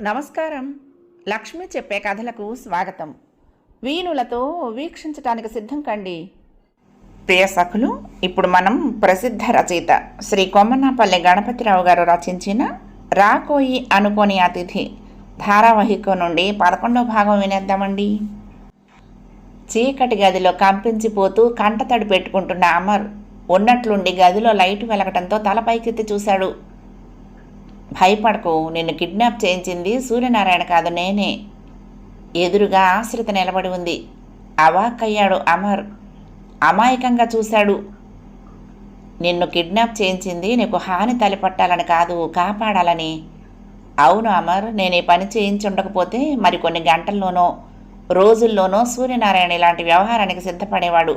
నమస్కారం. లక్ష్మి చెప్పే కథలకు స్వాగతం. వీణులతో వీక్షించటానికి సిద్ధం కండి. ప్రియ సఖులు, ఇప్పుడు మనం ప్రసిద్ధ రచయిత శ్రీ కొమ్మనాపల్లి గణపతిరావు గారు రచించిన రాకోయి అనుకోని అతిథి ధారావాహిక నుండి 11వ భాగం వినేద్దామండి. చీకటి గదిలో కంపించిపోతూ కంటతడి పెట్టుకుంటున్న అమర్ ఉన్నట్లుండి గదిలో లైటు వెలగటంతో తల పైకెత్తి చూశాడు. భయపడకు, నిన్ను కిడ్నాప్ చేయించింది సూర్యనారాయణ కాదు, నేనే. ఎదురుగా ఆశ్రిత నిలబడి ఉంది. అవాక్కయ్యాడు అమర్. అమాయకంగా చూశాడు. నిన్ను కిడ్నాప్ చేయించింది నీకు హాని తలపట్టాలని కాదు, కాపాడాలని. అవును అమర్, నేను ఈ పని చేయించుండకపోతే మరికొన్ని గంటల్లోనో రోజుల్లోనో సూర్యనారాయణ ఇలాంటి వ్యవహారానికి సిద్ధపడేవాడు.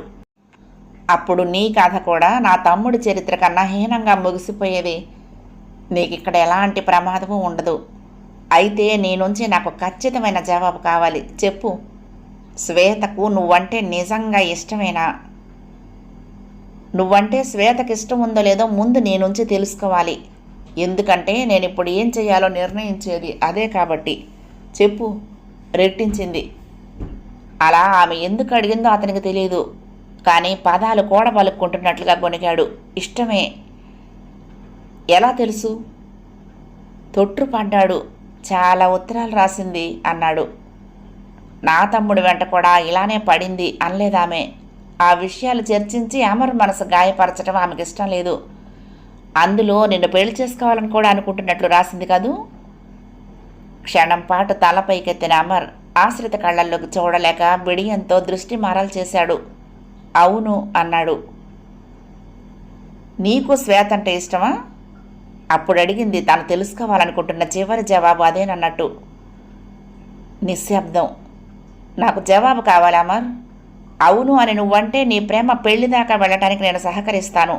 అప్పుడు నీ కథ కూడా నా తమ్ముడి చరిత్ర కన్నా హీనంగా ముగిసిపోయేది. నీకు ఇక్కడ ఎలాంటి ప్రమాదము ఉండదు. అయితే నీ నుంచి నాకు ఖచ్చితమైన జవాబు కావాలి. చెప్పు, శ్వేతకు నువ్వంటే నిజంగా ఇష్టమేనా? నువ్వంటే శ్వేతకి ఇష్టం ఉందో లేదో ముందు నీ నుంచి తెలుసుకోవాలి. ఎందుకంటే నేను ఇప్పుడు ఏం చేయాలో నిర్ణయించేది అదే కాబట్టి. చెప్పు, రెట్టించింది. అలా ఆమె ఎందుకు అడిగిందో అతనికి తెలియదు. కానీ పదాలు కూడా పలుక్కుంటున్నట్లుగా గొనిగాడు. ఇష్టమే. ఎలా తెలుసు? తొట్రుపడ్డాడు. చాలా ఉత్తరాలు రాసింది అన్నాడు. నా తమ్ముడి వెంట కూడా ఇలానే పడింది అనలేదామె. ఆ విషయాలు చర్చించి అమర్ మనసు గాయపరచడం ఆమెకి ఇష్టం లేదు. అందులో నిన్ను పెళ్లి చేసుకోవాలని కూడా అనుకుంటున్నట్లు రాసింది కదూ? క్షణం పాటు తలపైకెత్తిన అమర్ ఆశ్రిత కళ్ళల్లోకి చూడలేక బిడియంతో దృష్టి మారాలు చేశాడు. అవును అన్నాడు. నీకు శ్వేత అంటే ఇష్టమా? అప్పుడు అడిగింది తను తెలుసుకోవాలనుకుంటున్న చివరి జవాబు అదేనన్నట్టు. నిశ్శబ్దం. నాకు జవాబు కావాలి అమర్. అవును అని నువ్వంటే నీ ప్రేమ పెళ్లి దాకా వెళ్ళటానికి నేను సహకరిస్తాను.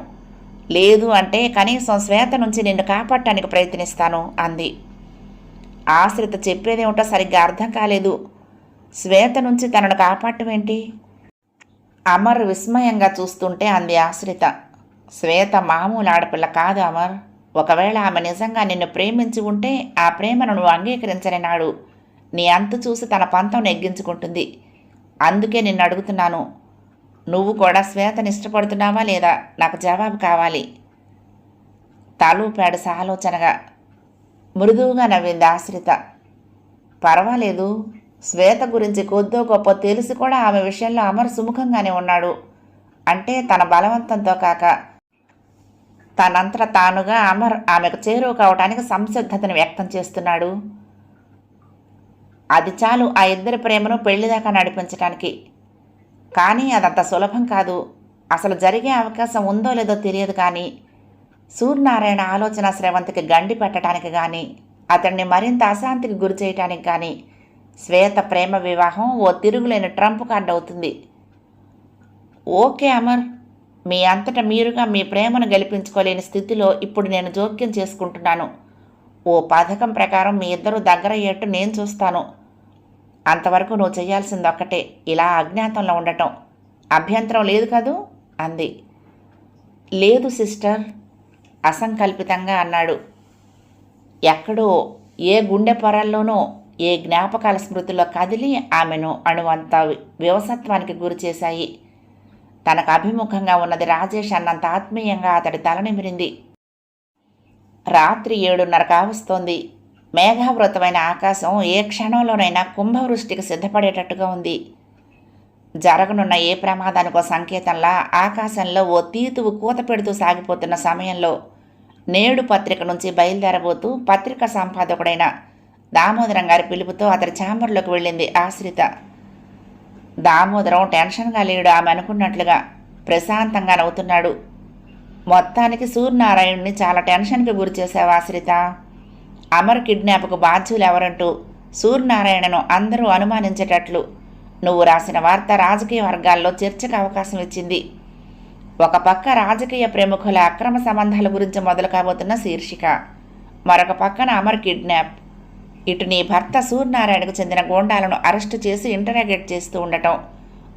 లేదు అంటే కనీసం శ్వేత నుంచి నిన్ను కాపాడటానికి ప్రయత్నిస్తాను అంది. ఆశ్రిత చెప్పేదేమిటో సరిగ్గా అర్థం కాలేదు. శ్వేత నుంచి తనను కాపాడటం ఏంటి? అమర్ విస్మయంగా చూస్తుంటే అంది ఆశ్రిత. శ్వేత మామూలు ఆడపిల్ల కాదు అమర్. ఒకవేళ ఆమె నిజంగా నిన్ను ప్రేమించి ఉంటే ఆ ప్రేమను నువ్వు అంగీకరించని నాడు నీ అంతు చూసి తన పంతం నెగ్గించుకుంటుంది. అందుకే నిన్ను అడుగుతున్నాను, నువ్వు కూడా శ్వేతని ఇష్టపడుతున్నావా లేదా? నాకు జవాబు కావాలి. తలూపాడు సాలోచనగా. మృదువుగా నవ్వింది ఆశ్రిత. పర్వాలేదు, శ్వేత గురించి కొద్దో గొప్ప తెలిసి కూడా ఆమె విషయంలో అమర్ సుముఖంగానే ఉన్నాడు. అంటే తన బలవంతంతో కాక తనంతట తానుగా అమర్ ఆమెకు చేరువ కావటానికి సంసిద్ధతను వ్యక్తం చేస్తున్నాడు. అది చాలు ఆ ఇద్దరి ప్రేమను పెళ్లిదాకా నడిపించడానికి. కానీ అదంత సులభం కాదు. అసలు జరిగే అవకాశం ఉందో లేదో తెలియదు. కానీ సూర్యనారాయణ ఆలోచన స్రవంతికి గండి పెట్టడానికి కానీ అతన్ని మరింత అశాంతికి గురి చేయటానికి కానీ శ్వేత ప్రేమ వివాహం ఓ తిరుగులేని ట్రంప్ కార్డు అవుతుంది. ఓకే అమర్, మీ అంతటా మీరుగా మీ ప్రేమను గెలిపించుకోలేని స్థితిలో ఇప్పుడు నేను జోక్యం చేసుకుంటున్నాను. ఓ పథకం ప్రకారం మీ ఇద్దరూ దగ్గరయ్యేట్టు నేను చూస్తాను. అంతవరకు నువ్వు చేయాల్సింది ఒక్కటే, ఇలా అజ్ఞాతంలో ఉండటం. అభ్యంతరం లేదు కదూ అంది. లేదు సిస్టర్, అసంకల్పితంగా అన్నాడు. ఎక్కడో ఏ గుండె పొరల్లోనో ఏ జ్ఞాపకాల స్మృతిలో కదిలి ఆమెను అణువంత వివసత్వానికి గురి చేశాయి. తనకు అభిముఖంగా ఉన్నది రాజేష్ అన్నంత ఆత్మీయంగా అతడి తలనిమిరింది. రాత్రి 7:30 కావస్తోంది. మేఘావృతమైన ఆకాశం ఏ క్షణంలోనైనా కుంభవృష్టికి సిద్ధపడేటట్టుగా ఉంది. జరగనున్న ఏ ప్రమాదానికో సంకేతంలా ఆకాశంలో ఓ తీతువు కూత పెడుతూ సాగిపోతున్న సమయంలో నేడు పత్రిక నుంచి బయలుదేరబోతూ పత్రికా సంపాదకుడైన దామోదరం గారి పిలుపుతో అతడి ఛాంబర్లోకి వెళ్ళింది ఆశ్రిత. దామోదరం టెన్షన్గా లేడు. ఆమె అనుకున్నట్లుగా ప్రశాంతంగా నవ్వుతున్నాడు. మొత్తానికి సూర్యనారాయణుని చాలా టెన్షన్కి గురి చేశావు ఆశ్రిత. అమర్ కిడ్నాప్కు బాధ్యులు ఎవరంటూ సూర్యనారాయణను అందరూ అనుమానించేటట్లు నువ్వు రాసిన వార్త రాజకీయ వర్గాల్లో చర్చకు అవకాశం ఇచ్చింది. ఒక పక్క రాజకీయ ప్రముఖుల అక్రమ సంబంధాల గురించి మొదలు కాబోతున్న శీర్షిక, మరొక పక్కన అమర్ కిడ్నాప్. ఇటు నీ భర్త సూర్యనారాయణకు చెందిన గోండాలను అరెస్టు చేసి ఇంటరాగేట్ చేస్తూ ఉండటం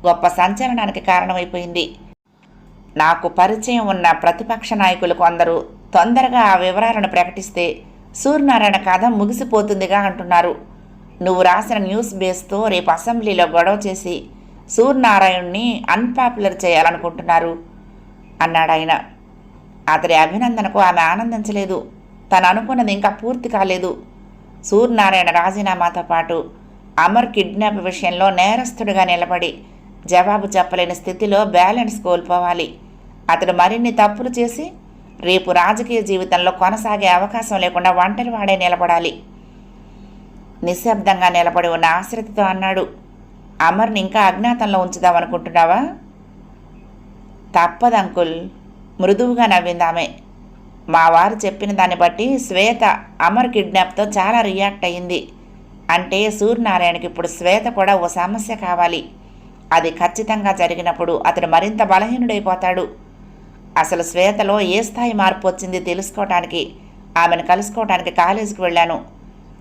గొప్ప సంచలనానికి కారణమైపోయింది. నాకు పరిచయం ఉన్న ప్రతిపక్ష నాయకులు కొందరు తొందరగా ఆ వివరాలను ప్రకటిస్తే సూర్యనారాయణ కథ ముగిసిపోతుందిగా అంటున్నారు. నువ్వు రాసిన న్యూస్ బేస్తో రేపు అసెంబ్లీలో గొడవ చేసి సూర్యనారాయణ్ణి అన్పాపులర్ చేయాలనుకుంటున్నారు అన్నాడాయన. అతడి అభినందనకు ఆమె ఆనందించలేదు. తను అనుకున్నది ఇంకా పూర్తి కాలేదు. సూర్యనారాయణ రాజీనామాతో పాటు అమర్ కిడ్నాప్ విషయంలో నేరస్తుడిగా నిలబడి జవాబు చెప్పలేని స్థితిలో బ్యాలెన్స్ కోల్పోవాలి. అతడు మరిన్ని తప్పులు చేసి రేపు రాజకీయ జీవితంలో కొనసాగే అవకాశం లేకుండా ఒంటరి వాడే నిలబడాలి. నిశ్శబ్దంగా నిలబడి ఉన్న ఆశ్రితతో అన్నాడు, అమర్ని ఇంకా అజ్ఞాతంలో ఉంచుదామనుకుంటున్నావా? తప్పదు అంకుల్, మృదువుగా నవ్విందామె. మా వారు చెప్పిన దాన్ని బట్టి శ్వేత అమర్ కిడ్నాప్తో చాలా రియాక్ట్ అయ్యింది. అంటే సూర్యనారాయణకి ఇప్పుడు శ్వేత కూడా ఓ సమస్య కావాలి. అది ఖచ్చితంగా జరిగినప్పుడు అతడు మరింత బలహీనుడైపోతాడు. అసలు శ్వేతలో ఏ స్థాయి మార్పు వచ్చింది తెలుసుకోవటానికి ఆమెను కలుసుకోవటానికి కాలేజీకి వెళ్ళాను.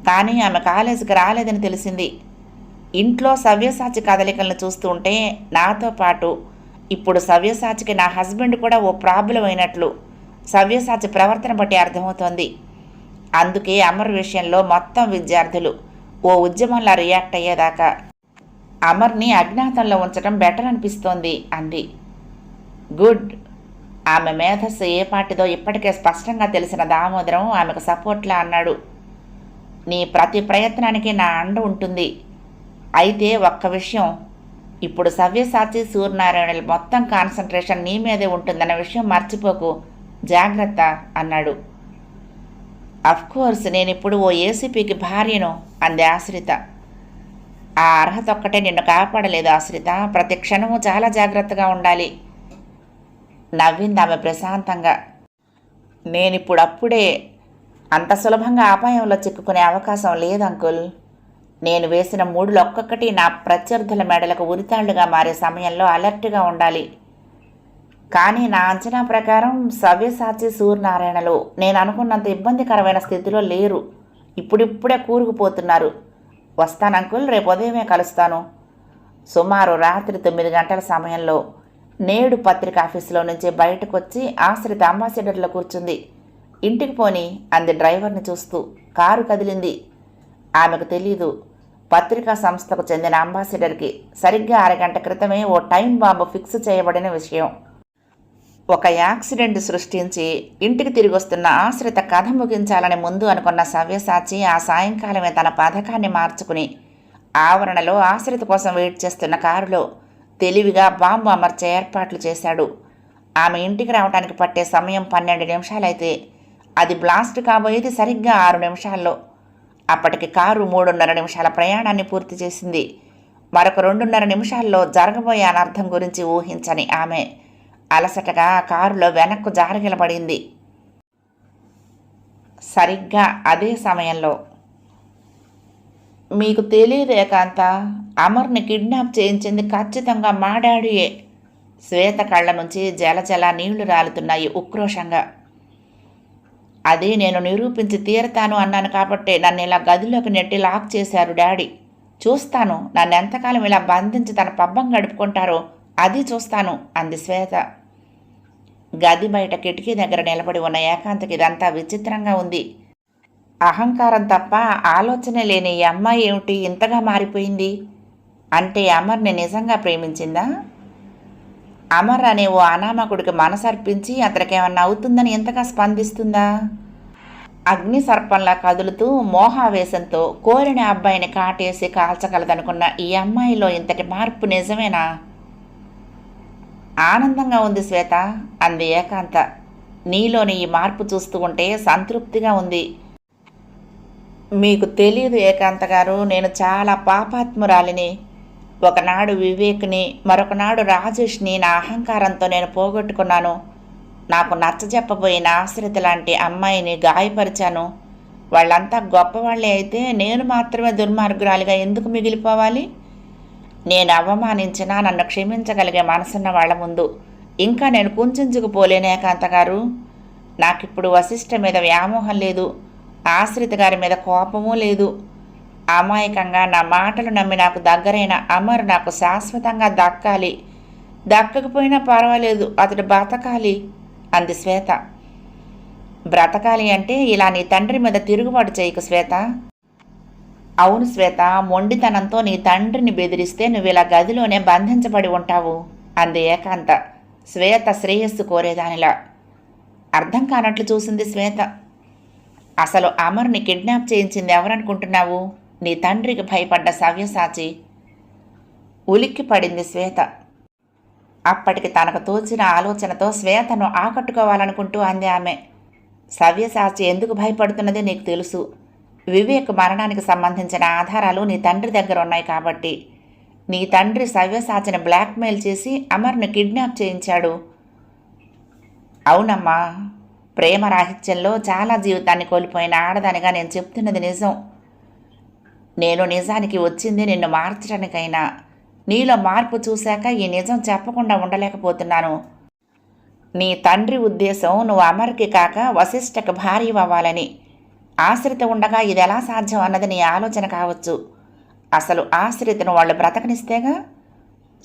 కానీ ఆమె కాలేజీకి రాలేదని తెలిసింది. ఇంట్లో సవ్యసాచి కదలికలను చూస్తూ ఉంటే నాతో పాటు ఇప్పుడు సవ్యసాచికి నా హస్బెండ్ కూడా ఓ ప్రాబ్లం అయినట్లు సవ్యసాచి ప్రవర్తన బట్టి అర్థమవుతోంది. అందుకే అమర్ విషయంలో మొత్తం విద్యార్థులు ఓ ఉద్యమంలా రియాక్ట్ అయ్యేదాకా అమర్ని అజ్ఞాతంలో ఉంచడం బెటర్ అనిపిస్తోంది అంది. గుడ్. ఆమె మేధస్సు ఏ పాటిదో ఇప్పటికే స్పష్టంగా తెలిసిన దామోదరం ఆమెకు సపోర్ట్లా అన్నాడు. నీ ప్రతి ప్రయత్నానికి నా అండ ఉంటుంది. అయితే ఒక్క విషయం, ఇప్పుడు సవ్యసాచి సూర్యనారాయణ మొత్తం కాన్సన్ట్రేషన్ నీ మీదే ఉంటుందన్న విషయం మర్చిపోకు, జాగ్రత్త అన్నాడు. అఫ్కోర్స్ నేనిప్పుడు ఓ ఏసీపీకి భార్యను అంది ఆశ్రిత. ఆ అర్హత ఒక్కటే నిన్ను కాపాడలేదు ఆశ్రిత, ప్రతి క్షణము చాలా జాగ్రత్తగా ఉండాలి నవ్వింది ఆమె ప్రశాంతంగా. నేనిప్పుడు అప్పుడే అంత సులభంగా అపాయంలో చిక్కుకునే అవకాశం లేదు అంకుల్. నేను వేసిన మూడులు ఒక్కొక్కటి నా ప్రత్యర్థుల మెడలకు ఉరితాళ్లుగా మారే సమయంలో అలర్ట్గా ఉండాలి. కానీ నా అంచనా ప్రకారం సవ్యసాచి సూర్యనారాయణలు నేను అనుకున్నంత ఇబ్బందికరమైన స్థితిలో లేరు. ఇప్పుడిప్పుడే కూరుకుపోతున్నారు. వస్తాను అంకుల్, రేపు ఉదయమే కలుస్తాను. సుమారు రాత్రి 9 గంటల సమయంలో నేడు పత్రిక ఆఫీసులో నుంచి బయటకు వచ్చి ఆశ్రిత అంబాసిడర్లో కూర్చుంది. ఇంటికి పోని అంది డ్రైవర్ని చూస్తూ. కారు కదిలింది. ఆమెకు తెలీదు, పత్రికా సంస్థకు చెందిన అంబాసిడర్కి సరిగ్గా 1 గంట క్రితమే ఓ టైం బాంబు ఫిక్స్ చేయబడిన విషయం. ఒక యాక్సిడెంట్ సృష్టించి ఇంటికి తిరిగి వస్తున్న ఆశ్రిత కథ ముగించాలని ముందు అనుకున్న సవ్యసాచి ఆ సాయంకాలమే తన పథకాన్ని మార్చుకుని ఆవరణలో ఆశ్రిత కోసం వెయిట్ చేస్తున్న కారులో తెలివిగా బాంబు అమర్చే ఏర్పాట్లు చేశాడు. ఆమె ఇంటికి రావడానికి పట్టే సమయం 12 నిమిషాలైతే అది బ్లాస్ట్ కాబోయేది సరిగ్గా 6 నిమిషాల్లో. అప్పటికి కారు 3.5 నిమిషాల ప్రయాణాన్ని పూర్తి చేసింది. మరొక 2.5 నిమిషాల్లో జరగబోయే అనర్థం గురించి ఊహించని ఆమె అలసటగా కారులో వెనక్కు జారగిలబడింది. సరిగ్గా అదే సమయంలో, మీకు తెలియదు ఏకాంత, అమర్ని కిడ్నాప్ చేయించింది ఖచ్చితంగా మా డాడీయే. శ్వేత కళ్ళ నుంచి జలజల నీళ్లు రాలుతున్నాయి ఉక్రోషంగా. అది నేను నిరూపించి తీరతాను అన్నాను కాబట్టే నన్ను ఇలా గదిలోకి నెట్టి లాక్ చేశారు డాడీ. చూస్తాను, నన్ను ఎంతకాలం ఇలా బంధించి తన పబ్బం గడుపుకుంటారో అది చూస్తాను అంది శ్వేత. గది బయట కిటికీ దగ్గర నిలబడి ఉన్న ఏకాంతకి ఇదంతా విచిత్రంగా ఉంది. అహంకారం తప్ప ఆలోచనే లేని ఈ అమ్మాయి ఏమిటి ఇంతగా మారిపోయింది? అంటే అమర్ని నిజంగా ప్రేమించిందా? అమర్ అనే ఓ అనామకుడికి మనసర్పించి అతనికేమన్నా అవుతుందని ఎంతగా స్పందిస్తుందా? అగ్ని సర్పంలా కదులుతూ మోహావేశంతో కోరిన అబ్బాయిని కాటేసి కాల్చగలదనుకున్న ఈ అమ్మాయిలో ఇంతటి మార్పు నిజమేనా? ఆనందంగా ఉంది శ్వేత అంది ఏకాంత. నీలోని ఈ మార్పు చూస్తూ ఉంటే సంతృప్తిగా ఉంది. మీకు తెలియదు ఏకాంత గారు, నేను చాలా పాపాత్మురాలిని. ఒకనాడు వివేక్ని, మరొకనాడు రాజేష్ని నా అహంకారంతో నేను పోగొట్టుకున్నాను. నాకు నచ్చజెప్పబోయిన ఆశ్రిత లాంటి అమ్మాయిని గాయపరిచాను. వాళ్ళంతా గొప్పవాళ్ళే అయితే నేను మాత్రమే దుర్మార్గురాలిగా ఎందుకు మిగిలిపోవాలి? నేను అవమానించినా నన్ను క్షమించగలిగే మనసున్న వాళ్ళ ముందు ఇంకా నేను కుంచుకుపోలేను ఏకాంత గారు. నాకిప్పుడు వశిష్ఠ మీద వ్యామోహం లేదు, ఆశ్రిత గారి మీద కోపమూ లేదు. అమాయకంగా నా మాటలు నమ్మి నాకు దగ్గరైన అమర్ నాకు శాశ్వతంగా దక్కాలి. దక్కకపోయినా పర్వాలేదు, అతడు బ్రతకాలి అంది శ్వేత. బ్రతకాలి అంటే ఇలా నీ తండ్రి మీద తిరుగుబాటు చేయకు శ్వేత. అవును శ్వేత, మొండితనంతో నీ తండ్రిని బెదిరిస్తే నువ్వు ఇలా గదిలోనే బంధించబడి ఉంటావు అంది ఏకాంత శ్వేత శ్రేయస్సు కోరేదానిలా. అర్థం కానట్లు చూసింది శ్వేత. అసలు అమర్ని కిడ్నాప్ చేయించింది ఎవరనుకుంటున్నావు? నీ తండ్రికి భయపడ్డ సవ్యసాచి. ఉలిక్కి పడింది శ్వేత. అప్పటికి తనకు తోచిన ఆలోచనతో శ్వేతను ఆకట్టుకోవాలనుకుంటూ అంది ఆమె. సవ్యసాచి ఎందుకు భయపడుతున్నది నీకు తెలుసు. వివేక్ మరణానికి సంబంధించిన ఆధారాలు నీ తండ్రి దగ్గర ఉన్నాయి కాబట్టి. నీ తండ్రి సవ్యసాచిని బ్లాక్మెయిల్ చేసి అమర్ను కిడ్నాప్ చేయించాడు. అవునమ్మా, ప్రేమ రాహిత్యంలో చాలా జీవితాన్ని కోల్పోయిన ఆడదానిగా నేను చెప్తున్నది నిజం. నేను నిజానికి వచ్చింది నిన్ను మార్చడానికైనా. నీలో మార్పు చూశాక ఈ నిజం చెప్పకుండా ఉండలేకపోతున్నాను. నీ తండ్రి ఉద్దేశం నువ్వు అమర్కి కాక వశిష్ఠకు భార్య అవ్వాలని. ఆశ్రిత ఉండగా ఇది ఎలా సాధ్యం అన్నది నీ ఆలోచన కావచ్చు. అసలు ఆశ్రితను వాళ్ళు బ్రతకనిస్తేగా.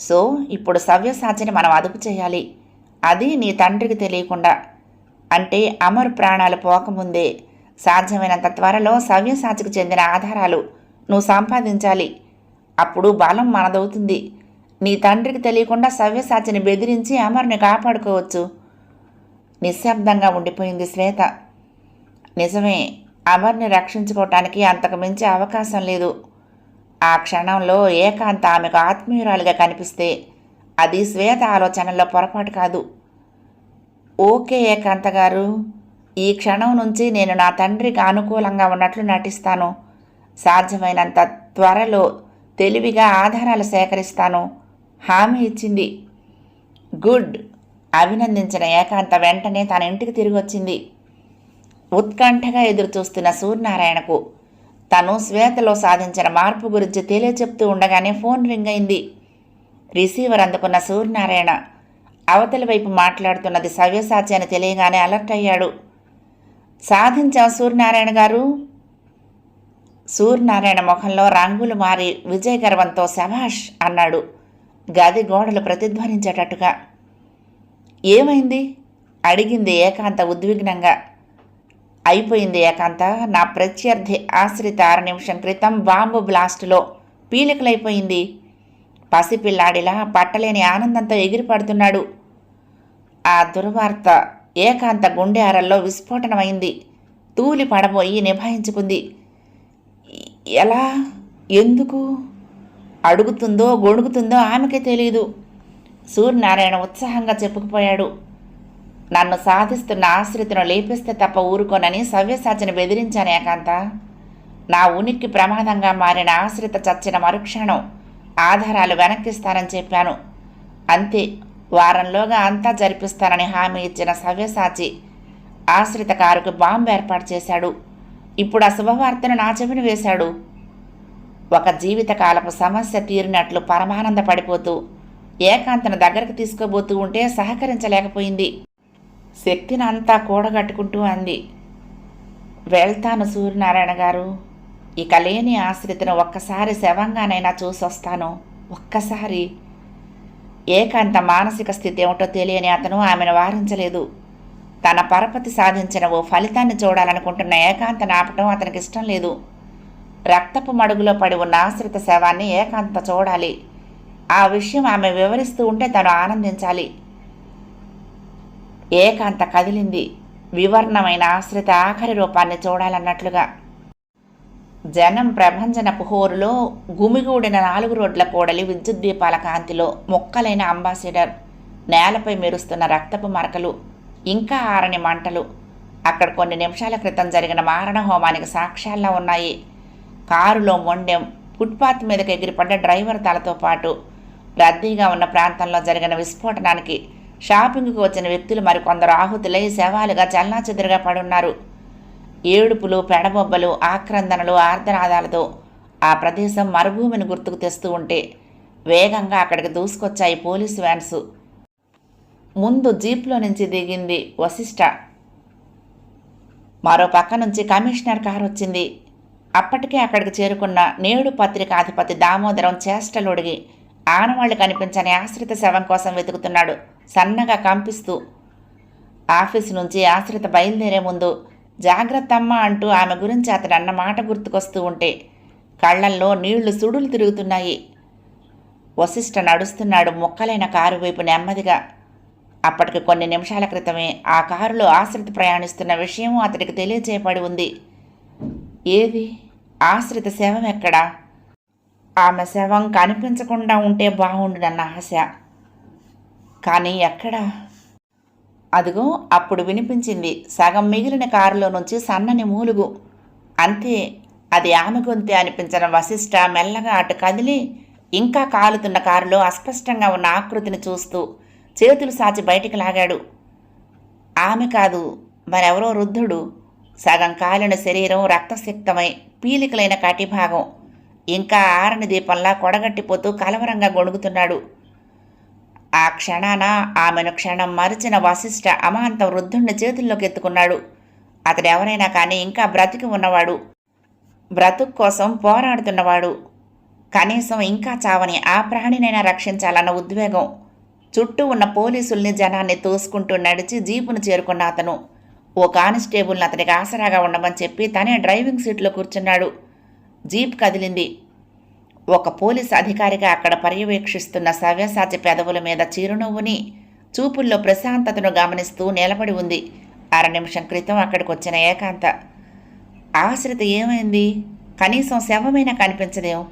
సో ఇప్పుడు సవ్యసాచిని మనం అదుపు చేయాలి. అది నీ తండ్రికి తెలియకుండా. అంటే అమర్ ప్రాణాలు పోకముందే సాధ్యమైనంత త్వరలో సవ్యసాచికి చెందిన ఆధారాలు నువ్వు సంపాదించాలి. అప్పుడు బలం మనదవుతుంది. నీ తండ్రికి తెలియకుండా సవ్యసాచిని బెదిరించి అమర్ని కాపాడుకోవచ్చు. నిశ్శబ్దంగా ఉండిపోయింది శ్వేత. నిజమే, అమర్ని రక్షించుకోవటానికి అంతకు మించి అవకాశం లేదు. ఆ క్షణంలో ఏకాంత ఆమెకు ఆత్మీయురాలుగా కనిపిస్తే అది శ్వేత ఆలోచనల్లో పొరపాటు కాదు. ఓకే ఏకాంత గారు, ఈ క్షణం నుంచి నేను నా తండ్రికి అనుకూలంగా ఉన్నట్లు నటిస్తాను. సాధ్యమైనంత త్వరలో తెలివిగా ఆధారాలు సేకరిస్తాను హామీ ఇచ్చింది. గుడ్. అభినందించిన ఏకాంత వెంటనే తన ఇంటికి తిరిగి వచ్చింది. ఉత్కంఠగా ఎదురుచూస్తున్న సూర్యనారాయణకు తను శ్వేతలో సాధించిన మార్పు గురించి తెలియచెప్తూ ఉండగానే ఫోన్ రింగ్ అయింది. రిసీవర్ అందుకున్న సూర్యనారాయణ అవతలి వైపు మాట్లాడుతున్నది సవ్యసాచి అని తెలియగానే అలర్ట్ అయ్యాడు. సాధించాం సూర్యనారాయణ గారు. సూర్యనారాయణ ముఖంలో రంగులు మారి విజయ గర్వంతో శభాష్ అన్నాడు, గది గోడలు ప్రతిధ్వనించేటట్టుగా. ఏమైంది అడిగింది ఏకాంత ఉద్విగ్నంగా. అయిపోయింది ఏకాంత, నా ప్రత్యర్థి ఆశ్రిత 6 నిమిషం క్రితం బాంబు బ్లాస్టులో పీలికలైపోయింది. పసిపిల్లాడిలా పట్టలేని ఆనందంతో ఎగిరిపడుతున్నాడు. ఆ దుర్వార్త ఏకాంత గుండె అరల్లో విస్ఫోటనమైంది. తూలి పడబోయి నిభాయించుకుంది. ఎలా, ఎందుకు అడుగుతుందో గొణుగుతుందో ఆమెకే తెలియదు. సూర్యనారాయణ ఉత్సాహంగా చెప్పుకుపోయాడు. నన్ను సాధిస్తున్న ఆశ్రితను లేపిస్తే తప్ప ఊరుకోనని సవ్యసాచిని బెదిరించాను ఏకాంత. నా ఉనికి ప్రమాదంగా మారిన ఆశ్రిత చచ్చిన మరుక్షణం ఆధారాలు వెనక్కిస్తానని చెప్పాను. అంతే, వారంలోగా అంతా జరిపిస్తానని హామీ ఇచ్చిన సవ్యసాచి ఆశ్రిత కారుకు బాంబు ఏర్పాటు చేశాడు. ఇప్పుడు ఆ శుభవార్తను నా చెవిని వేశాడు. ఒక జీవితకాలపు సమస్య తీరినట్లు పరమానంద పడిపోతూ ఏకాంతను దగ్గరకు తీసుకోబోతూ ఉంటే సహకరించలేకపోయింది. శక్తిని అంతా కూడగట్టుకుంటూ అంది, వెళ్తాను సూర్యనారాయణ గారు. ఇక లేని ఆశ్రితను ఒక్కసారి శవంగానైనా చూసొస్తాను. ఒక్కసారి. ఏకాంత మానసిక స్థితి ఏమిటో తెలియని అతను ఆమెను వారించలేదు. తన పరపతి సాధించిన ఓ ఫలితాన్ని చూడాలనుకుంటున్న ఏకాంతను ఆపటం అతనికి ఇష్టం లేదు. రక్తపు మడుగులో పడి ఉన్న ఆశ్రిత శవాన్ని ఏకాంత చూడాలి. ఆ విషయం ఆమె వివరిస్తూ ఉంటే తను ఆనందించాలి. ఏకాంత కదిలింది, వివర్ణమైన ఆశ్రిత ఆఖరి రూపాన్ని చూడాలన్నట్లుగా. జనం ప్రభంజనపు హోరులో గుమిగూడిన 4 రోడ్ల కూడలి విద్యుత్ దీపాల కాంతిలో మొక్కలైన అంబాసిడర్, నేలపై మెరుస్తున్న రక్తపు మరకలు, ఇంకా ఆరని మంటలు అక్కడ కొన్ని నిమిషాల క్రితం జరిగిన మారణ హోమానికి సాక్ష్యాల్లా ఉన్నాయి. కారులో మొండెం, ఫుట్పాత్ మీదకి ఎగిరిపడ్డ డ్రైవర్ తలతో పాటు రద్దీగా ఉన్న ప్రాంతంలో జరిగిన విస్ఫోటనానికి షాపింగ్కు వచ్చిన వ్యక్తులు మరికొందరు ఆహుతులై శవాలుగా చల్లాచెదురుగా పడున్నారు. ఏడుపులు, పెడబొబ్బలు, ఆక్రందనలు, ఆర్ధనాదాలతో ఆ ప్రదేశం మరుభూమిని గుర్తుకు తెస్తూ ఉంటే వేగంగా అక్కడికి దూసుకొచ్చాయి పోలీసు వ్యాన్స్. ముందు జీప్లో నుంచి దిగింది వశిష్ఠ. మరో పక్క నుంచి కమిషనర్ కారు వచ్చింది. అప్పటికే అక్కడికి చేరుకున్న నేడు పత్రికాధిపతి దామోదరం చేష్టలుడిగి ఆనవాళ్లు కనిపించని ఆశ్రిత శవం కోసం వెతుకుతున్నాడు సన్నగా కంపిస్తూ. ఆఫీసు నుంచి ఆశ్రిత బయలుదేరే ముందు జాగ్రత్తమ్మ అంటూ ఆమె గురించి అతడు అన్న మాట గుర్తుకొస్తూ ఉంటే కళ్లల్లో నీళ్లు సుడులు తిరుగుతున్నాయి. వశిష్ఠ నడుస్తున్నాడు ముక్కలైన కారు వైపు నెమ్మదిగా. అప్పటికి కొన్ని నిమిషాల క్రితమే ఆ కారులో ఆశ్రిత ప్రయాణిస్తున్న విషయం అతడికి తెలియచేయబడి ఉంది. ఏది? ఆశ్రిత శవం ఎక్కడా? ఆమె శవం కనిపించకుండా ఉంటే బాగుండునన్న ఆశ. కానీ ఎక్కడా? అదిగో అప్పుడు వినిపించింది సగం మిగిలిన కారులో నుంచి సన్నని మూలుగు. అంతే, అది ఆమె గొంతే అనిపించిన వశిష్ఠ మెల్లగా అటు కదిలి ఇంకా కాలుతున్న కారులో అస్పష్టంగా ఉన్న ఆకృతిని చూస్తూ చేతులు సాచి బయటికి లాగాడు. ఆమె కాదు, మరెవరో వృద్ధుడు. సగం కాలిన శరీరం రక్తసిక్తమై పీలికలైన కటిభాగం ఇంకా ఆరని దీపంలా కొడగట్టిపోతూ కలవరంగా గొణుగుతున్నాడు. ఆ క్షణాన ఆమెను క్షణం మరిచిన వశిష్ఠ అమాంత వృద్ధుణ్ణి చేతుల్లోకి ఎత్తుకున్నాడు. అతడెవరైనా కానీ ఇంకా బ్రతికి ఉన్నవాడు, బ్రతుకు కోసం పోరాడుతున్నవాడు. కనీసం ఇంకా చావని ఆ ప్రాణినైనా రక్షించాలన్న ఉద్వేగం. చుట్టూ ఉన్న పోలీసుల్ని జనాన్ని తోసుకుంటూ నడిచి జీపును చేరుకున్న అతను ఓ కానిస్టేబుల్ని అతడికి ఆసరాగా ఉండమని చెప్పి తనే డ్రైవింగ్ సీట్లో కూర్చున్నాడు. జీప్ కదిలింది. ఒక పోలీసు అధికారిగా అక్కడ పర్యవేక్షిస్తున్న సవ్యసాచి పెదవుల మీద చిరునవ్వుని, చూపుల్లో ప్రశాంతతను గమనిస్తూ నిలబడి ఉంది. అర నిమిషం క్రితం అక్కడికి వచ్చిన ఏకాంత. ఆశ్రిత ఏమైంది? కనీసం శవమైనా కనిపించదేం?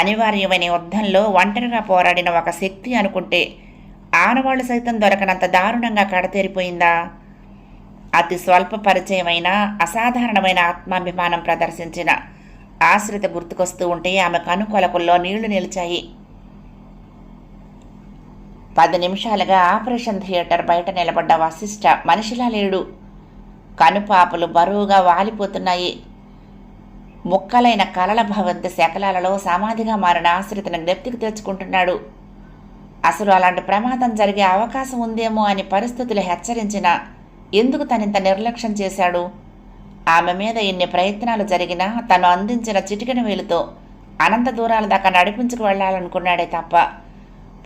అనివార్యమైన యుద్ధంలో ఒంటరిగా పోరాడిన ఒక శక్తి అనుకుంటే ఆనవాళ్లు సైతం దొరకనంత దారుణంగా కడతేరిపోయిందా? అతి స్వల్ప పరిచయమైన అసాధారణమైన ఆత్మాభిమానం ప్రదర్శించిన ఆశ్రిత గుర్తుకొస్తూ ఉంటే ఆమె కనుకొలకుల్లో నీళ్లు నిలిచాయి. 10 నిమిషాలుగా ఆపరేషన్ థియేటర్ బయట నిలబడ్డ వశిష్ఠ మనిషిలా లేడు. కనుపాపలు బరువుగా వాలిపోతున్నాయి. ముక్కలైన కలల భవంతి శకలాలలో సమాధిగా మారిన ఆశ్రితను జ్ఞప్తికి తెచ్చుకుంటున్నాడు. అసలు అలాంటి ప్రమాదం జరిగే అవకాశం ఉందేమో అని పరిస్థితులు హెచ్చరించినా ఎందుకు తనింత నిర్లక్ష్యం చేశాడు? ఆమె మీద ఇన్ని ప్రయత్నాలు జరిగినా తను అందించిన చిటికెన వేలుతో అనంత దూరాల దాకా నడిపించుకు వెళ్లాలనుకున్నాడే తప్ప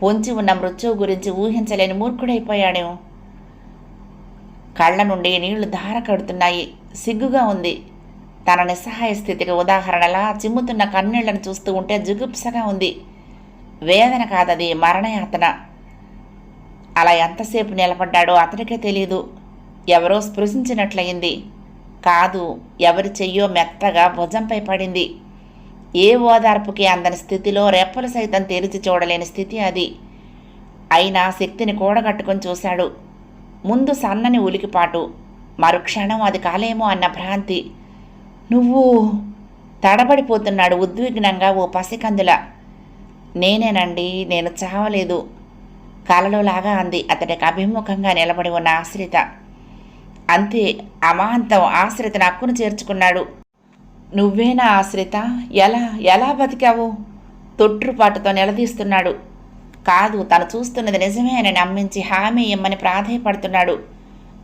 పొంచి ఉన్న మృత్యువు గురించి ఊహించలేని మూర్ఖుడైపోయాడేమో. కళ్ల నుండి నీళ్లు ధార కడుతున్నాయి. సిగ్గుగా ఉంది. తన నిస్సహాయ స్థితికి ఉదాహరణలా చిమ్ముతున్న కన్నీళ్లను చూస్తూ ఉంటే జుగుప్సగా ఉంది. వేదన కాదది, మరణయాతన. అలా ఎంతసేపు నిలబడ్డాడో అతనికే తెలీదు. ఎవరో స్పృశించినట్లయింది. కాదు, ఎవరి చెయ్యో మెత్తగా భుజంపై పడింది. ఏ ఓదార్పుకి అందని స్థితిలో రెప్పలు సైతం తెరిచి చూడలేని స్థితి అది. అయినా శక్తిని కూడగట్టుకుని చూశాడు. ముందు సన్నని ఉలికిపాటు, మరుక్షణం అది కాలేమో అన్న భ్రాంతి. నువ్వు? తడబడిపోతున్నాడు ఉద్విగ్నంగా ఓ పసికందుల. నేనేనండి, నేను చావలేదు, కలలోలాగా అంది అతడికి అభిముఖంగా నిలబడి ఉన్న ఆశ్రిత. అంతే, అమాంతం ఆశ్రితను హక్కును చేర్చుకున్నాడు. నువ్వేనా ఆశ్రిత? ఎలా బతికావు? తొట్రుపాటుతో నిలదీస్తున్నాడు. కాదు, తను చూస్తున్నది నిజమే అని నమ్మించి హామీ ఇమ్మని ప్రాధేయపడుతున్నాడు.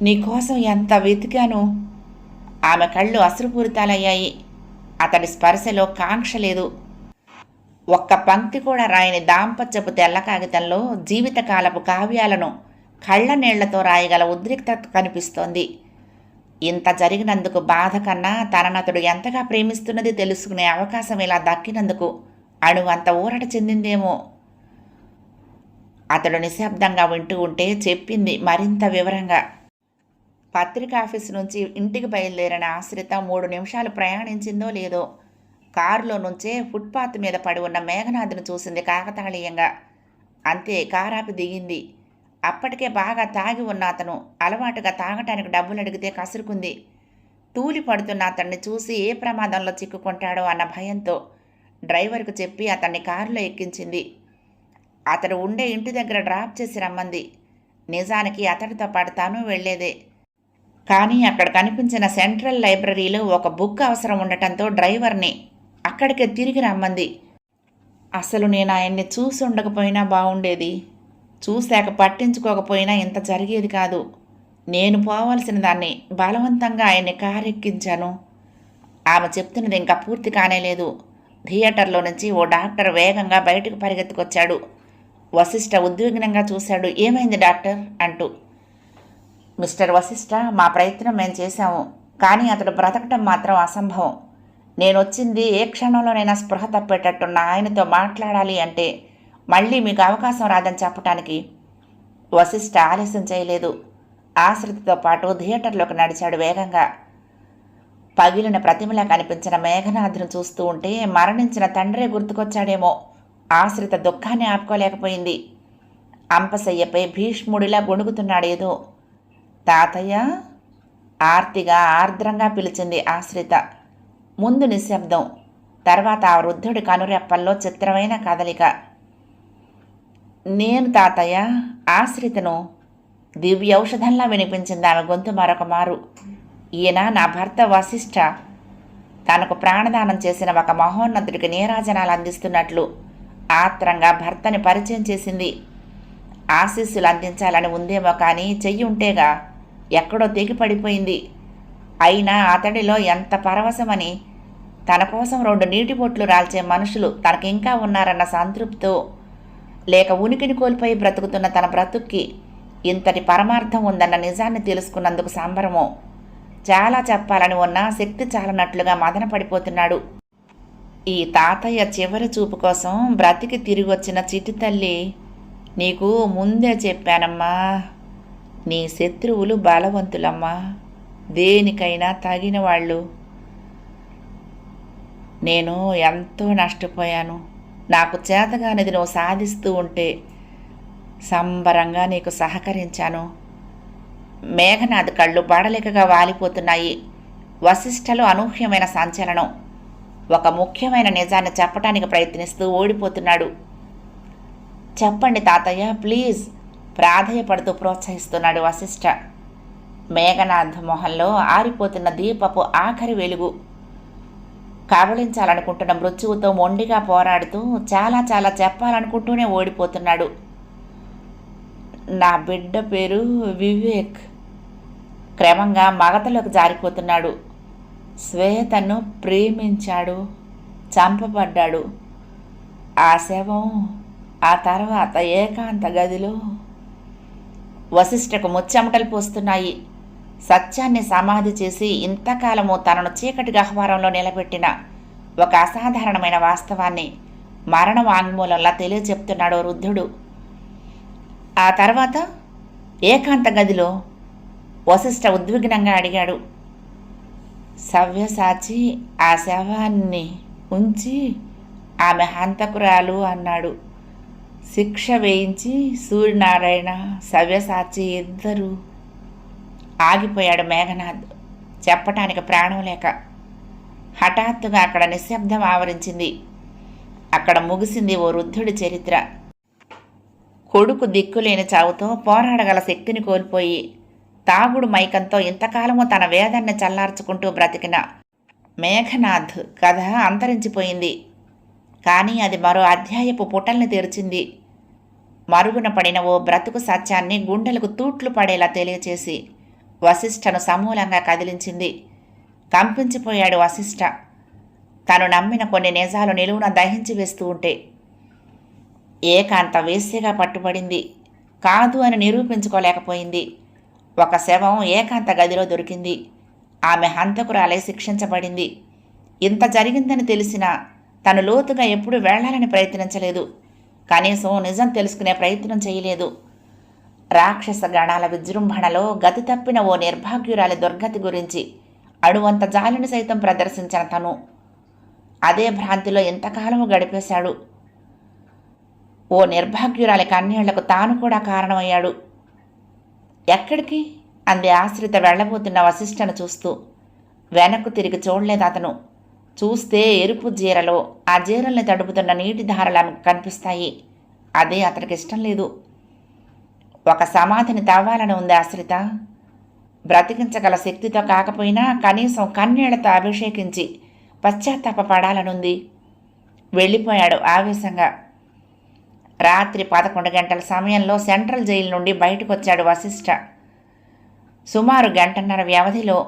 నీకోసం ఎంత వెతికాను. ఆమె కళ్ళు అశ్రుపూరితాలయ్యాయి. అతడి స్పర్శలో కాంక్ష లేదు. ఒక్క పంక్తి కూడా రాయని దాంపత్యపు తెల్ల కాగితంలో జీవితకాలపు కావ్యాలను కళ్ళ నీళ్లతో రాయగల ఉద్రిక్తత కనిపిస్తోంది. ఇంత జరిగినందుకు బాధ కన్నా తననతడు ఎంతగా ప్రేమిస్తున్నది తెలుసుకునే అవకాశం ఇలా దక్కినందుకు అణువంత ఊరట చెందిందేమో. అతడు నిశ్శబ్దంగా వింటూ ఉంటే చెప్పింది మరింత వివరంగా. పత్రికా ఆఫీసు నుంచి ఇంటికి బయలుదేరిన ఆశ్రిత 3 నిమిషాలు ప్రయాణించిందో లేదో కారులో నుంచే ఫుట్పాత్ మీద పడి ఉన్న మేఘనాథ్ను చూసింది కాకతాళీయంగా. అంతే, కారాపి దిగింది. అప్పటికే బాగా తాగి ఉన్న అతను అలవాటుగా తాగటానికి డబ్బులు అడిగితే కసురుకుంది. తూలి పడుతున్న అతన్ని చూసి ఏ ప్రమాదంలో చిక్కుకుంటాడో అన్న భయంతో డ్రైవర్కు చెప్పి అతన్ని కారులో ఎక్కించింది. అతడు ఉండే ఇంటి దగ్గర డ్రాప్ చేసి రమ్మంది. నిజానికి అతడితో పాటు తాను వెళ్లేదే. కానీ అక్కడ కనిపించిన సెంట్రల్ లైబ్రరీలో ఒక బుక్ అవసరం ఉండటంతో డ్రైవర్ని అక్కడికే తిరిగి రమ్మంది. అసలు నేను ఆయన్ని చూసి ఉండకపోయినా బాగుండేది. చూశాక పట్టించుకోకపోయినా ఇంత జరిగేది కాదు. నేను పోవాల్సిన దాన్ని బలవంతంగా ఆయన్ని కారెక్కించాను. ఆమె చెప్తున్నది ఇంకా పూర్తి కానేలేదు. థియేటర్లో నుంచి ఓ డాక్టర్ వేగంగా బయటకు పరిగెత్తుకొచ్చాడు. వశిష్ఠ ఉద్విగ్నంగా చూశాడు. ఏమైంది డాక్టర్ అంటూ. మిస్టర్ వశిష్ఠ, మా ప్రయత్నం మేము చేశాము, కానీ అతడు బ్రతకటం మాత్రం అసంభవం. నేనొచ్చింది ఏ క్షణంలోనైనా స్పృహ తప్పేటట్టున్న ఆయనతో మాట్లాడాలి అంటే మళ్ళీ మీకు అవకాశం రాదని చెప్పటానికి. వశిష్ఠ ఆలస్యం చేయలేదు. ఆశ్రితతో పాటు థియేటర్లోకి నడిచాడు వేగంగా. పగిలిన ప్రతిమలా కనిపించిన మేఘనాథ్ను చూస్తూ ఉంటే మరణించిన తండ్రే గుర్తుకొచ్చాడేమో. ఆశ్రిత దుఃఖాన్ని ఆపుకోలేకపోయింది. అంపశయ్యపై భీష్ముడిలా గొణుగుతున్నాడేదో. తాతయ్య, ఆర్తిగా ఆర్ద్రంగా పిలిచింది ఆశ్రిత. ముందు నిశ్శబ్దం, తర్వాత ఆ వృద్ధుడి కనురెప్పల్లో చిత్రమైన కదలిక. నేను తాతయ్య, ఆశ్రితను. దివ్యౌషధంలా వినిపించింది ఆమె గొంతు మరొక మారు. ఈయన నా భర్త వశిష్ఠ. తనకు ప్రాణదానం చేసిన ఒక మహోన్నతుడికి నీరాజనాలు అందిస్తున్నట్లు ఆత్రంగా భర్తని పరిచయం చేసింది. ఆశీస్సులు అందించాలని ఉందేమో కానీ చెయ్యి ఉంటేగా ఎక్కడో తెగి పడిపోయింది. అయినా అతడిలో ఎంత పరవశమని, తన కోసం 2 నీటి బొట్లు రాల్చే మనుషులు తనకింకా ఉన్నారన్న సంతృప్తో, లేక ఉనికిని కోల్పోయి బ్రతుకుతున్న తన బ్రతుక్కి ఇంతటి పరమార్థం ఉందన్న నిజాన్ని తెలుసుకున్నందుకు సంబరమో. చాలా చెప్పాలని ఉన్నా శక్తి చాలనట్లుగా మదన పడిపోతున్నాడు. ఈ తాతయ్య చివరి చూపు కోసం బ్రతికి తిరిగి వచ్చిన చిట్టి తల్లి, నీకు ముందే చెప్పానమ్మా, నీ శత్రువులు బలవంతులమ్మా, దేనికైనా తగిన వాళ్ళు. నేను ఎంతో నష్టపోయాను. నాకు చేతగానిది నువ్వు సాధిస్తూ ఉంటే సంబరంగా నీకు సహకరించాను. మేఘనాథ్ కళ్ళు బడలికగా వాలిపోతున్నాయి. వశిష్ఠలో అనూహ్యమైన సంచలనం. ఒక ముఖ్యమైన నిజాన్ని చెప్పటానికి ప్రయత్నిస్తూ ఓడిపోతున్నాడు. చెప్పండి తాతయ్య, ప్లీజ్, ప్రాధేయపడుతూ ప్రోత్సహిస్తున్నాడు వశిష్ఠ. మేఘనాథ్ మొహంలో ఆరిపోతున్న దీపపు ఆఖరి వెలుగు. కబళించాలనుకుంటున్న మృత్యువుతో మొండిగా పోరాడుతూ చాలా చాలా చెప్పాలనుకుంటూనే ఓడిపోతున్నాడు. నా బిడ్డ పేరు వివేక్. క్రమంగా మగతలోకి జారిపోతున్నాడు. శ్వేతను ప్రేమించాడు, చంపబడ్డాడు. ఆ శవం ఆ తర్వాత ఏకాంత గదిలో. వశిష్ఠకు ముచ్చెమటలు పోస్తున్నాయి. సత్యాన్ని సమాధి చేసి ఇంతకాలము తనను చీకటి గహ్వారంలో నిలబెట్టిన ఒక అసాధారణమైన వాస్తవాన్ని మరణ వాంగ్మూలంలా తెలియచెప్తున్నాడు వృద్ధుడు. ఆ తర్వాత ఏకాంత గదిలో వశిష్ఠ ఉద్విగ్నంగా అడిగాడు. సవ్యసాచి ఆ శవాన్ని ఉంచి ఆమె హంతకురాలు అన్నాడు. శిక్ష వేయించి సూర్యనారాయణ, సవ్యసాచి ఇద్దరు. ఆగిపోయాడు మేఘనాథ్, చెప్పటానికి ప్రాణం లేక. హఠాత్తుగా అక్కడ నిశ్శబ్దం ఆవరించింది. అక్కడ ముగిసింది ఓ వృద్ధుడి చరిత్ర. కొడుకు దిక్కులేని చావుతో పోరాడగల శక్తిని కోల్పోయి తాగుడు మైకంతో ఇంతకాలము తన వేదాన్ని చల్లార్చుకుంటూ బ్రతికిన మేఘనాథ్ కథ అంతరించిపోయింది. కానీ అది మరో అధ్యాయపు పుటల్ని తెరిచింది. మరుగున పడిన ఓ బ్రతుకు సత్యాన్ని గుండెలకు తూట్లు పడేలా తెలియచేసి వశిష్ఠను సమూలంగా కదిలించింది. కంపించిపోయాడు వశిష్ఠ. తను నమ్మిన కొన్ని నిజాలు నిలువున దహించి వేస్తూ ఉంటే. ఏకాంత వేశ్యగా పట్టుబడింది. కాదు అని నిరూపించుకోలేకపోయింది. ఒక శవం ఏకాంత గదిలో దొరికింది. ఆమె హంతకురాలే శిక్షించబడింది. ఇంత జరిగిందని తెలిసినా తను లోతుగా ఎప్పుడూ వెళ్లాలని ప్రయత్నించలేదు. కనీసం నిజం తెలుసుకునే ప్రయత్నం చేయలేదు. రాక్షస గణాల విజృంభణలో గతి తప్పిన ఓ నిర్భాగ్యురాలి దుర్గతి గురించి అణువంత జాలిని సైతం ప్రదర్శించిన తను అదే భ్రాంతిలో ఎంతకాలము గడిపేశాడు. ఓ నిర్భాగ్యురాలి కన్నీళ్లకు తాను కూడా కారణమయ్యాడు. ఎక్కడికి అంది ఆశ్రిత వెళ్లబోతున్న వశిష్ఠను చూస్తూ. వెనక్కు తిరిగి చూడలేదు అతను. చూస్తే ఎరుపు జీరలో ఆ జీరల్ని తడుపుతున్న నీటి ధారలు ఆమెకు కనిపిస్తాయి. అదే అతనికి ఇష్టం లేదు. ఒక సమాధిని తవ్వాలని ఉంది ఆశ్రిత. బ్రతికించగల శక్తితో కాకపోయినా కనీసం కన్నీళ్లతో అభిషేకించి పశ్చాత్తాపపడాలనుంది. వెళ్ళిపోయాడు ఆవేశంగా. రాత్రి 11 గంటల సమయంలో సెంట్రల్ జైలు నుండి బయటకు వచ్చాడు వశిష్ఠ. సుమారు గంటన్నర వ్యవధిలో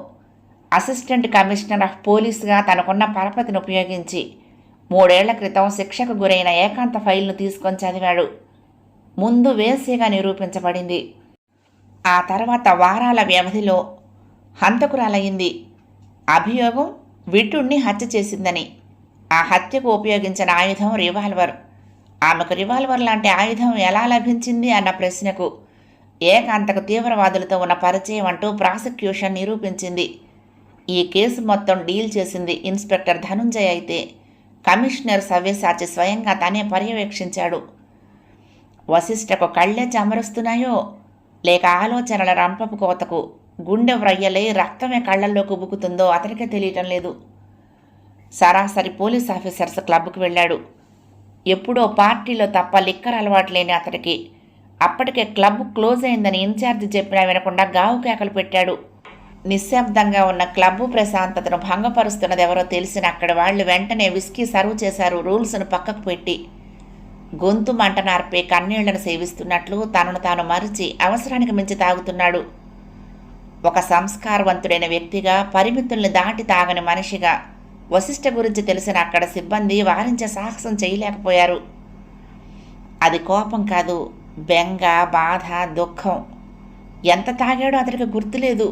అసిస్టెంట్ కమిషనర్ ఆఫ్ పోలీసుగా తనకున్న పరపతిని ఉపయోగించి 3 ఏళ్ల క్రితం శిక్షకు గురైన ఏకాంత ఫైల్ను తీసుకొని చదివాడు. ముందు వేశ్యగా నిరూపించబడింది. ఆ తర్వాత వారాల వ్యవధిలో హంతకురాలయ్యింది. అభియోగం విటుణ్ణి హత్య చేసిందని. ఆ హత్యకు ఉపయోగించిన ఆయుధం రివాల్వర్. ఆమెకు రివాల్వర్ లాంటి ఆయుధం ఎలా లభించింది అన్న ప్రశ్నకు ఏకాంతకు తీవ్రవాదులతో ఉన్న పరిచయం అంటూ ప్రాసిక్యూషన్ నిరూపించింది. ఈ కేసు మొత్తం డీల్ చేసింది ఇన్స్పెక్టర్ ధనుంజయ్ అయితే కమిషనర్ సవ్యసాచి స్వయంగా తనే పర్యవేక్షించాడు. వశిష్ఠకు కళ్ళే చెమరుస్తున్నాయో లేక ఆలోచనల రంపపు కోతకు గుండె వ్రయ్యలై రక్తమే కళ్ళల్లో కుబుకుతుందో అతనికే తెలియటం లేదు. సరాసరి పోలీస్ ఆఫీసర్స్ క్లబ్కు వెళ్ళాడు. ఎప్పుడో పార్టీలో తప్ప లిక్కర్ అలవాటు లేని అతడికి అప్పటికే క్లబ్ క్లోజ్ అయిందని ఇన్ఛార్జి చెప్పినా వినకుండా గావు కేకలు పెట్టాడు. నిశ్శబ్దంగా ఉన్న క్లబ్బు ప్రశాంతతను భంగపరుస్తున్నది ఎవరో తెలిసిన అక్కడి వాళ్ళు వెంటనే విస్కీ సర్వ్ చేశారు. రూల్స్ను పక్కకు పెట్టి గొంతు మంట నార్పే కన్నీళ్లను సేవిస్తున్నట్లు తనను తాను మరిచి అవసరానికి మించి తాగుతున్నాడు. ఒక సంస్కారవంతుడైన వ్యక్తిగా, పరిమితుల్ని దాటి తాగని మనిషిగా వశిష్ఠ గురించి తెలిసిన అక్కడ సిబ్బంది వారించే సాహసం చేయలేకపోయారు. అది కోపం కాదు, బెంగ, బాధ, దుఃఖం. ఎంత తాగాడో అతనికి గుర్తులేదు.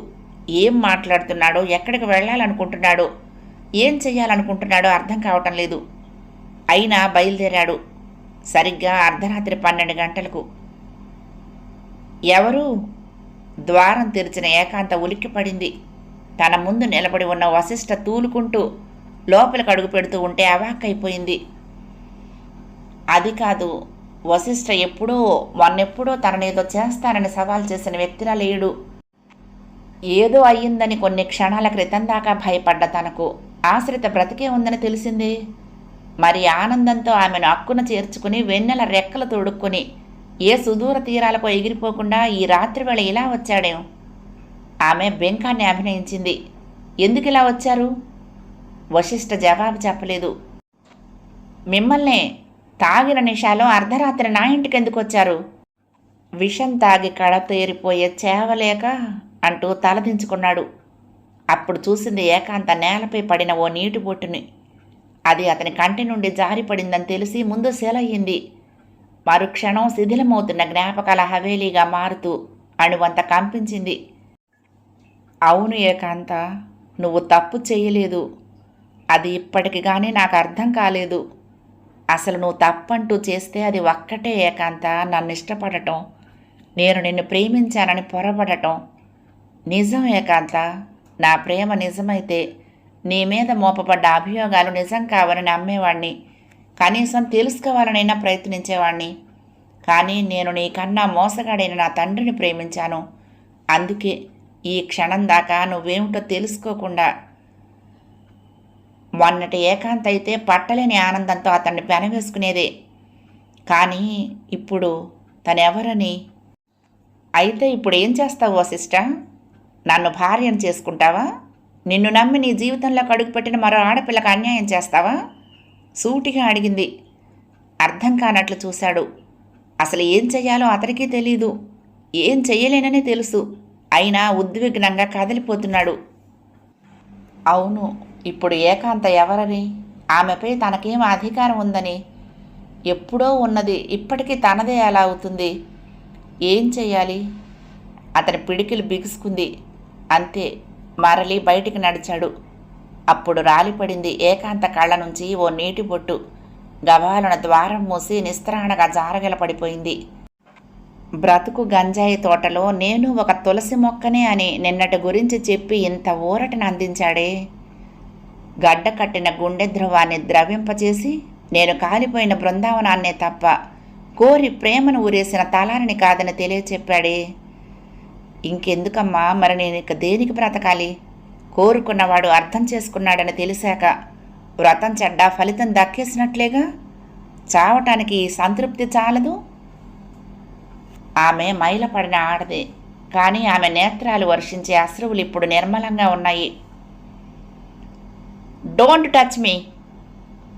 ఏం మాట్లాడుతున్నాడో, ఎక్కడికి వెళ్ళాలనుకుంటున్నాడో, ఏం చెయ్యాలనుకుంటున్నాడో అర్థం కావటం లేదు. అయినా బయలుదేరాడు. సరిగ్గా అర్ధరాత్రి 12 గంటలకు. ఎవరు? ద్వారం తెరిచిన ఏకాంత ఉలిక్కిపడింది. తన ముందు నిలబడి ఉన్న వశిష్ఠ తూలుకుంటూ లోపలికి అడుగు పెడుతూ ఉంటే అవాక్కైపోయింది. అది కాదు, వశిష్ఠ మొన్నెప్పుడో తననేదో చేస్తానని సవాల్ చేసిన వ్యక్తిలా లేడు. ఏదో అయ్యిందని కొన్ని క్షణాల క్రితం దాకా భయపడ్డ తనకు ఆశ్రిత బ్రతికే ఉందని తెలిసింది. మరి ఆనందంతో ఆమెను అక్కున చేర్చుకుని వెన్నెల రెక్కలు తొడుక్కుని ఏ సుదూర తీరాలకు ఎగిరిపోకుండా ఈ రాత్రివేళ ఇలా వచ్చాడేం? ఆమె బెంకాన్ని అభినయించింది. ఎందుకు ఇలా వచ్చారు? వశిష్ఠ జవాబు చెప్పలేదు. మిమ్మల్నే తాగిన నిషాలో అర్ధరాత్రి నా ఇంటికెందుకు వచ్చారు? విషం తాగి కడతేరిపోయే చేవలేక అంటూ తలదించుకున్నాడు. అప్పుడు చూసింది ఏకాంత నేలపై పడిన ఓ నీటి బొట్టుని. అది అతని కంటి నుండి జారిపడిందని తెలిసి ముందు సెలయ్యింది. మరుక్షణం శిథిలమవుతున్న జ్ఞాపకాల హవేలీగా మారుతూ అణువంత కంపించింది. అవును ఏకాంత, నువ్వు తప్పు చెయ్యలేదు. అది ఇప్పటికి కానీ నాకు అర్థం కాలేదు. అసలు నువ్వు తప్పంటూ చేస్తే అది ఒక్కటే ఏకాంత, నన్ను ఇష్టపడటం, నేను నిన్ను ప్రేమించానని పొరబడటం. నిజం ఏకాంత, నా ప్రేమ నిజమైతే నీ మీద మోపబడ్డ అభియోగాలు నిజం కావని నమ్మేవాణ్ణి, కనీసం తెలుసుకోవాలనైనా ప్రయత్నించేవాణ్ణి. కానీ నేను నీకన్నా మోసగాడైన నా తండ్రిని ప్రేమించాను. అందుకే ఈ క్షణం దాకా నువ్వేమిటో తెలుసుకోకుండా. మొన్నటి ఏకాంత అయితే పట్టలేని ఆనందంతో అతన్ని పెనవేసుకునేదే. కానీ ఇప్పుడు తనెవరని? అయితే ఇప్పుడు ఏం చేస్తావు వశిష్ఠ? నన్ను భార్యను చేసుకుంటావా? నిన్ను నమ్మి నీ జీవితంలో కడుగుపెట్టిన మరో ఆడపిల్లకు అన్యాయం చేస్తావా? సూటిగా అడిగింది. అర్థం కానట్లు చూశాడు. అసలు ఏం చెయ్యాలో అతనికి తెలీదు. ఏం చెయ్యలేనని తెలుసు. అయినా ఉద్విగ్నంగా కదిలిపోతున్నాడు. అవును, ఇప్పుడు ఏకాంత ఎవరని, ఆమెపై తనకేం అధికారం ఉందని? ఎప్పుడో ఉన్నది ఇప్పటికీ తనదే ఎలా అవుతుంది? ఏం చెయ్యాలి? అతని పిడికిలు బిగుసుకుంది. అంతే, మరలి బయటికి నడిచాడు. అప్పుడు రాలిపడింది ఏకాంత కళ్ళ నుంచి ఓ నీటి బొట్టు. గబాలన ద్వారం మూసి నిస్త్రాణగా జారగల పడిపోయింది. బ్రతుకు గంజాయి తోటలో నేను ఒక తులసి మొక్కనే అని నిన్నటి గురించి చెప్పి ఇంత ఊరటను అందించాడే. గడ్డ కట్టిన గుండె ధ్రువాన్ని ద్రవింపచేసి నేను కాలిపోయిన బృందావనాన్నే తప్ప కోరి ప్రేమను ఊరేసిన తలారిని కాదని తెలియచెప్పాడే. ఇంకెందుకమ్మా మరి నేను ఇక దేనికి బ్రతకాలి? కోరుకున్నవాడు అర్థం చేసుకున్నాడని తెలిసాక వ్రతం చెడ్డా ఫలితం దక్కేసినట్లేగా. చావటానికి ఈ సంతృప్తి చాలదు. ఆమె మైలపడిన ఆడదే, కానీ ఆమె నేత్రాలు వర్షించే అశ్రువులు ఇప్పుడు నిర్మలంగా ఉన్నాయి. Don't touch me!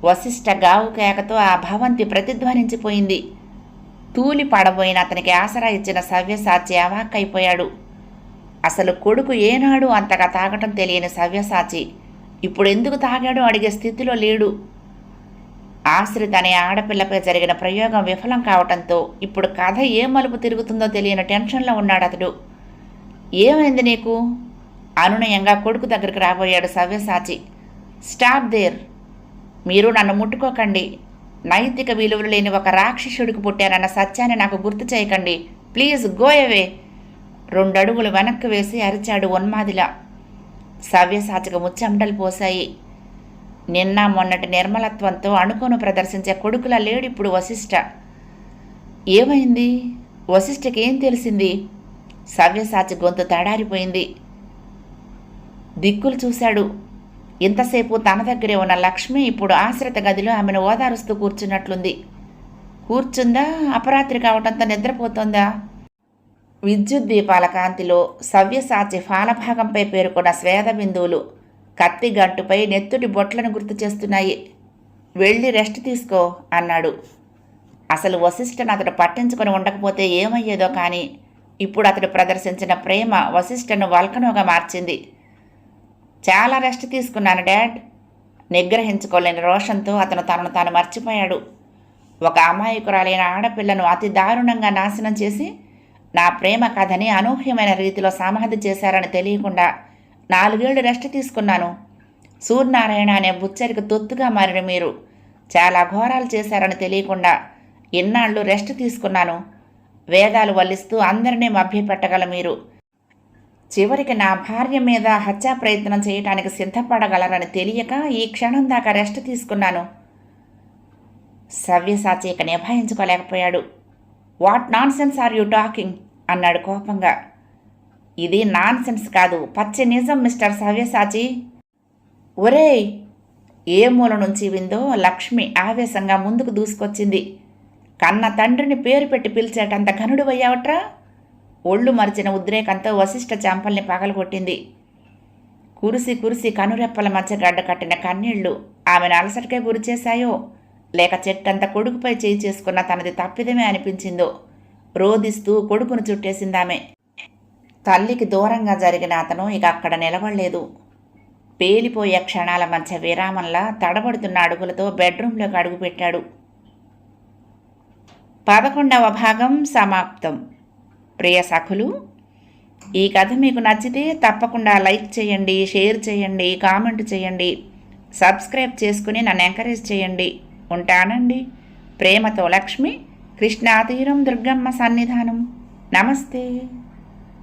వశిష్ఠ గావు కేకతో ఆ భవంతి ప్రతిధ్వనించిపోయింది. తూలి పడబోయిన అతనికి ఆసరా ఇచ్చిన సవ్యసాచి అవాక్కైపోయాడు. అసలు కొడుకు ఏనాడు అంతగా తాగటం తెలియని సవ్యసాచి ఇప్పుడు ఎందుకు తాగాడో అడిగే స్థితిలో లేడు. ఆశ్రిత అనే ఆడపిల్లపై జరిగిన ప్రయోగం విఫలం కావటంతో ఇప్పుడు కథ ఏ మలుపు తిరుగుతుందో తెలియని టెన్షన్లో ఉన్నాడు అతడు. ఏమైంది నీకు? అనునయంగా కొడుకు దగ్గరికి రాబోయాడు సవ్యసాచి. Stop there. మీరు నన్ను ముట్టుకోకండి. నైతిక విలువలు లేని ఒక రాక్షసుడికి పుట్టారన్న సత్యాన్ని నాకు గుర్తు చేయకండి. Please go away. 2 అడుగులు వెనక్కి వేసి అరిచాడు ఉన్మాదిలా. సవ్యసాచికి ముచ్చెమటలు పోశాయి. నిన్న మొన్నటి నిర్మలత్వంతో అణుకోను ప్రదర్శించే కొడుకులా లేడిప్పుడు వశిష్ఠ. ఏమైంది? వశిష్ఠకి ఏం తెలిసింది? సవ్యసాచి గొంతు తడారిపోయింది. దిక్కులు చూశాడు. ఇంతసేపు తన దగ్గరే ఉన్న లక్ష్మి ఇప్పుడు ఆశ్రిత గదిలో ఆమెను ఓదారుస్తూ కూర్చున్నట్లుంది. కూర్చుందా? అపరాత్రి కావటంతో నిద్రపోతోందా? విద్యుత్ దీపాల కాంతిలో సవ్యసాచి ఫాలభాగంపై పేరుకున్న స్వేద బిందువులు కత్తి గంటుపై నెత్తుటి బొట్లను గుర్తు చేస్తున్నాయి. వెళ్ళి రెస్ట్ తీసుకో అన్నాడు. అసలు వశిష్ఠను అతడు పట్టించుకొని ఉండకపోతే ఏమయ్యేదో కానీ ఇప్పుడు అతడు ప్రదర్శించిన ప్రేమ వశిష్ఠను వల్కనోగా మార్చింది. చాలా రెస్ట్ తీసుకున్నాను డాడ్. నిగ్రహించుకోలేని రోషంతో అతను తనను తాను మర్చిపోయాడు. ఒక అమాయకురాలైన ఆడపిల్లను అతి దారుణంగా నాశనం చేసి నా ప్రేమ కథని అనూహ్యమైన రీతిలో సమాధి చేశారని తెలియకుండా 4 ఏళ్లు రెస్ట్ తీసుకున్నాను. సూర్యనారాయణ అనే బుచ్చరికి తొత్తుగా మారిన మీరు చాలా ఘోరాలు చేశారని తెలియకుండా ఇన్నాళ్ళు రెస్ట్ తీసుకున్నాను. వేదాలు వల్లిస్తూ అందరినీ మభ్యపెట్టగల మీరు చివరికి నా భార్య మీద హత్యా ప్రయత్నం చేయటానికి సిద్ధపడగలరని తెలియక ఈ క్షణం దాకా రెస్ట్ తీసుకున్నాను. సవ్యసాచి ఇక నిభాయించుకోలేకపోయాడు. What nonsense are you talking అన్నాడు కోపంగా. ఇది నాన్ సెన్స్ కాదు, పచ్చి నిజం మిస్టర్ సవ్యసాచి. ఒరేయ్! ఏ మూల నుంచి విందో లక్ష్మి ఆవేశంగా ముందుకు దూసుకొచ్చింది. కన్న తండ్రిని పేరు పెట్టి పిలిచేటంత ఘనుడు అయ్యావట్రా? ఒళ్ళు మరిచిన ఉద్రేకంతో వశిష్ఠ చెంపల్ని పగలగొట్టింది. కురిసి కురిసి కనురెప్పల మధ్య గడ్డ కట్టిన కన్నీళ్లు ఆమెను అలసటకే గురిచేశాయో లేక చెట్టంత కొడుకుపై చేయి చేసుకున్న తనది తప్పిదమే అనిపించిందో రోదిస్తూ కొడుకును చుట్టేసిందామె. తల్లికి దూరంగా జరిగిన అతను ఇక అక్కడ నిలబడలేదు. పేలిపోయే క్షణాల మధ్య విరామంలా తడబడుతున్న అడుగులతో బెడ్రూంలోకి అడుగుపెట్టాడు. 11వ భాగం సమాప్తం. ప్రియ సఖులు, ఈ కథ మీకు నచ్చితే తప్పకుండా లైక్ చేయండి, షేర్ చేయండి, కామెంట్ చేయండి, సబ్స్క్రైబ్ చేసుకుని నన్ను ఎంకరేజ్ చేయండి. ఉంటానండి. ప్రేమతో లక్ష్మి, కృష్ణా తీరం దుర్గమ్మ సన్నిధానం. నమస్తే.